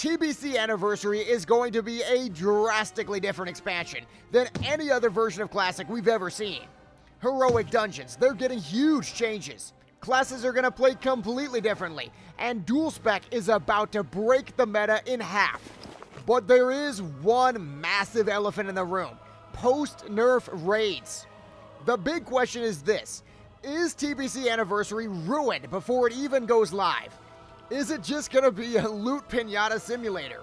TBC Anniversary is going to be a drastically different expansion than any other version of Classic we've ever seen. Heroic dungeons, they're getting huge changes. Classes are going to play completely differently, and dual spec is about to break the meta in half. But there is one massive elephant in the room: post-nerf raids. The big question is this: is TBC Anniversary ruined before it even goes live? Is it just going to be a loot pinata simulator?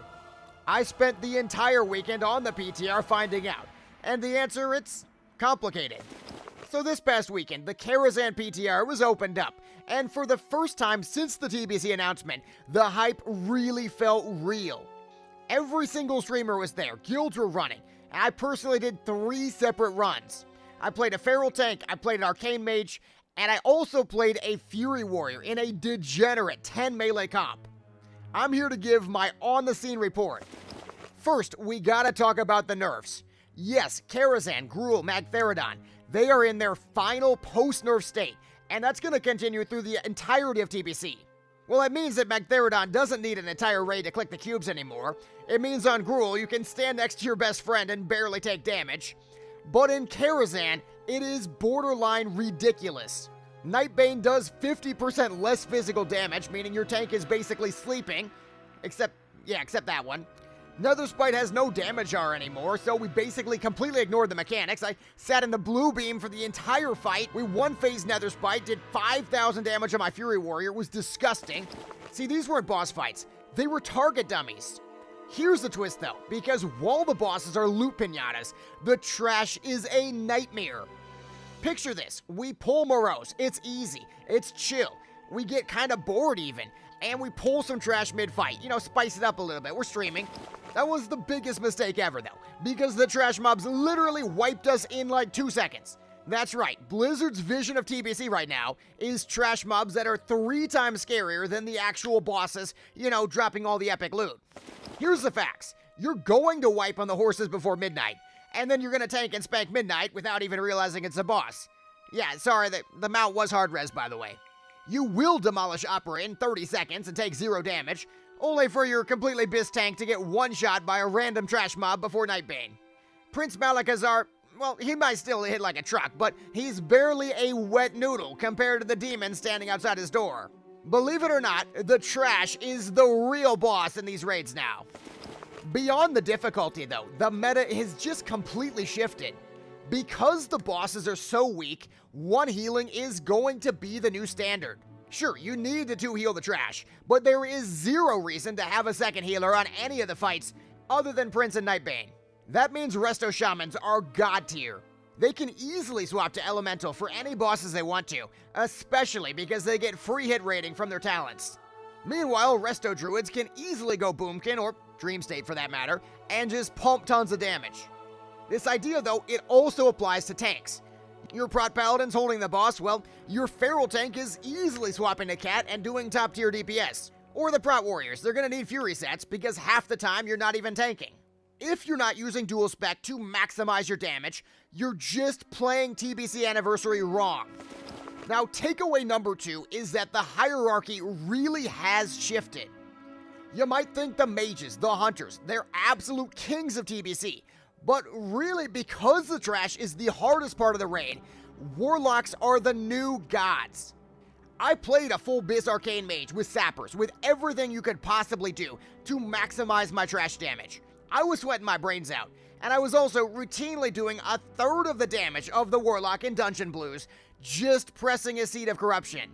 I spent the entire weekend on the PTR finding out, and the answer, it's complicated. So this past weekend, the Karazhan PTR was opened up, and for the first time since the TBC announcement, the hype really felt real. Every single streamer was there, guilds were running, and I personally did 3 separate runs. I played a feral tank, I played an arcane mage, and I also played a fury warrior in a degenerate 10 melee comp. I'm here to give my on-the-scene report. First, we gotta talk about the nerfs. Yes, Karazhan, Gruul, Magtheridon, they are in their final post-nerf state, and that's going to continue through the entirety of TBC. Well, it means that Magtheridon doesn't need an entire raid to click the cubes anymore. It means on Gruul you can stand next to your best friend and barely take damage. But in Karazhan, it is borderline ridiculous. Nightbane does 50% less physical damage, meaning your tank is basically sleeping. Except that one. Netherspite has no damage R anymore, so we basically completely ignored the mechanics. I sat in the blue beam for the entire fight. We one-phase Netherspite, did 5,000 damage on my Fury Warrior. It was disgusting. See, these weren't boss fights. They were target dummies. Here's the twist though, because while the bosses are loot pinatas, the trash is a nightmare. Picture this: we pull Morose, it's easy, it's chill, we get kinda bored even, and we pull some trash mid-fight, spice it up a little bit, we're streaming. That was the biggest mistake ever though, because the trash mobs literally wiped us in like 2 seconds. That's right, Blizzard's vision of TBC right now is trash mobs that are 3 times scarier than the actual bosses, dropping all the epic loot. Here's the facts: you're going to wipe on the horses before midnight, and then you're gonna tank and spank midnight without even realizing it's a boss. Yeah, sorry, the mount was hard res, by the way. You will demolish Opera in 30 seconds and take 0 damage, only for your completely bis tank to get one-shot by a random trash mob before Nightbane. Prince Malakazar, well, he might still hit like a truck, but he's barely a wet noodle compared to the demon standing outside his door. Believe it or not, the trash is the real boss in these raids now. Beyond the difficulty though, the meta has just completely shifted. Because the bosses are so weak, 1 healing is going to be the new standard. Sure, you need to heal the trash, but there is 0 reason to have a second healer on any of the fights other than Prince and Nightbane. That means Resto Shamans are god tier. They can easily swap to Elemental for any bosses they want to, especially because they get free hit rating from their talents. Meanwhile, Resto Druids can easily go Boomkin, or Dream State for that matter, and just pump tons of damage. This idea though, it also applies to tanks. Your Prot Paladin's holding the boss, well, your Feral Tank is easily swapping to Cat and doing top tier DPS. Or the Prot Warriors, they're gonna need Fury sets because half the time you're not even tanking. If you're not using dual spec to maximize your damage, you're just playing TBC Anniversary wrong. Now, takeaway number 2 is that the hierarchy really has shifted. You might think the mages, the hunters, they're absolute kings of TBC, but really, because the trash is the hardest part of the raid, warlocks are the new gods. I played a full Biz Arcane Mage with sappers, with everything you could possibly do to maximize my trash damage. I was sweating my brains out, and I was also routinely doing 1/3 of the damage of the Warlock in Dungeon Blues, just pressing a Seed of Corruption.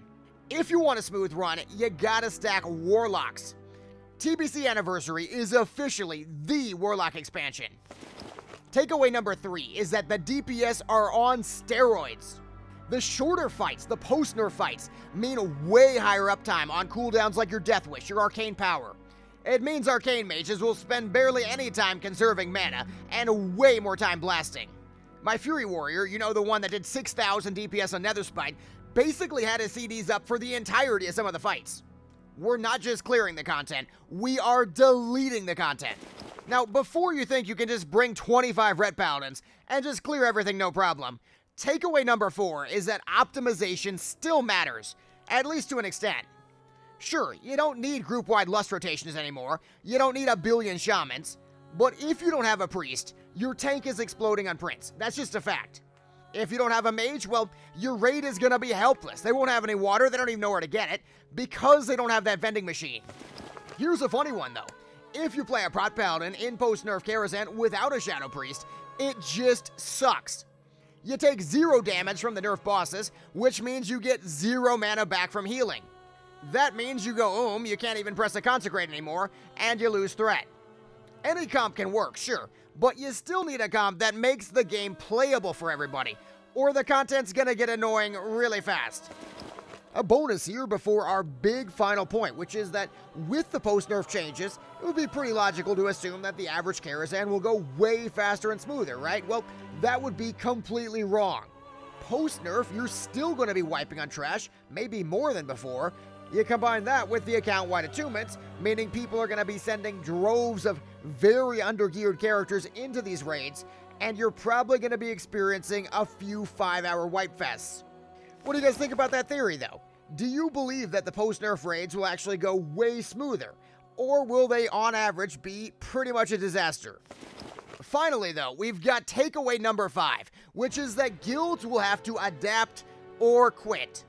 If you want a smooth run, you gotta stack Warlocks. TBC Anniversary is officially the Warlock expansion. Takeaway number 3 is that the DPS are on steroids. The shorter fights, the post-nerf fights, mean way higher uptime on cooldowns like your Death Wish, your Arcane Power. It means Arcane Mages will spend barely any time conserving mana, and way more time blasting. My Fury Warrior, the one that did 6,000 DPS on Netherspite, basically had his CDs up for the entirety of some of the fights. We're not just clearing the content, we are deleting the content. Now, before you think you can just bring 25 Ret Paladins and just clear everything no problem, takeaway number 4 is that optimization still matters, at least to an extent. Sure, you don't need group-wide lust rotations anymore, you don't need a billion shamans, but if you don't have a priest, your tank is exploding on Prince. That's just a fact. If you don't have a mage, well, your raid is gonna be helpless. They won't have any water, they don't even know where to get it, because they don't have that vending machine. Here's a funny one though. If you play a Prot Paladin in post-nerf Karazhan without a Shadow Priest, it just sucks. You take 0 damage from the nerf bosses, which means you get 0 mana back from healing. That means you go you can't even press a Consecrate anymore, and you lose threat. Any comp can work, sure, but you still need a comp that makes the game playable for everybody, or the content's gonna get annoying really fast. A bonus here before our big final point, which is that with the post-nerf changes, it would be pretty logical to assume that the average Karazhan will go way faster and smoother, right? Well, that would be completely wrong. Post-nerf, you're still going to be wiping on trash, maybe more than before. You combine that with the account-wide attunements, meaning people are going to be sending droves of very undergeared characters into these raids, and you're probably going to be experiencing a few 5-hour wipe fests. What do you guys think about that theory, though? Do you believe that the post-nerf raids will actually go way smoother, or will they, on average, be pretty much a disaster? Finally, though, we've got takeaway number 5, which is that guilds will have to adapt or quit.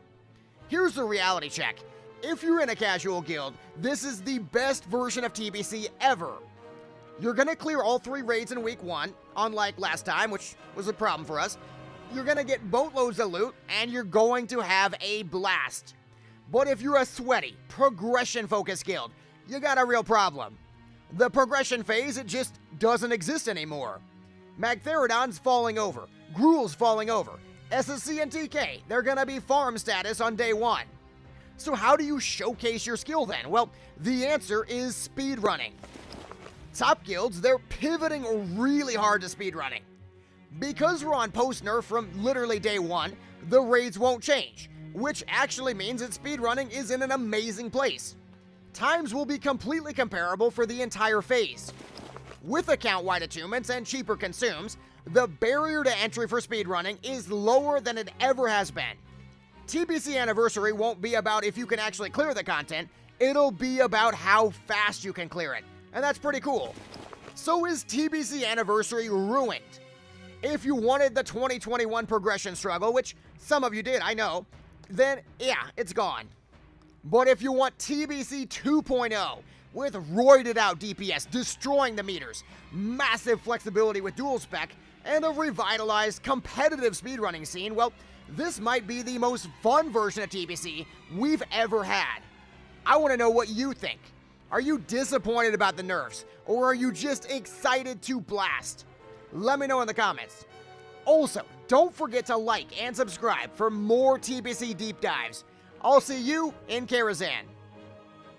Here's the reality check. If you're in a casual guild, this is the best version of TBC ever. You're gonna clear all 3 raids in week 1, unlike last time, which was a problem for us. You're gonna get boatloads of loot, and you're going to have a blast. But if you're a sweaty, progression-focused guild, you got a real problem. The progression phase, it just doesn't exist anymore. Magtheridon's falling over, Gruul's falling over, SSC and TK, they're gonna be farm status on day 1. So how do you showcase your skill then? Well, the answer is speedrunning. Top guilds, they're pivoting really hard to speedrunning. Because we're on post-nerf from literally day 1, the raids won't change, which actually means that speedrunning is in an amazing place. Times will be completely comparable for the entire phase. With account-wide attunements and cheaper consumes, the barrier to entry for speedrunning is lower than it ever has been. TBC Anniversary won't be about if you can actually clear the content, it'll be about how fast you can clear it, and that's pretty cool. So is TBC Anniversary ruined? If you wanted the 2021 progression struggle, which some of you did, I know, then yeah, it's gone. But if you want TBC 2.0, with roided out DPS destroying the meters, massive flexibility with dual spec, and a revitalized competitive speedrunning scene, well, this might be the most fun version of TBC we've ever had. I want to know what you think. Are you disappointed about the nerfs, or are you just excited to blast? Let me know in the comments. Also, don't forget to like and subscribe for more TBC deep dives. I'll see you in Karazhan.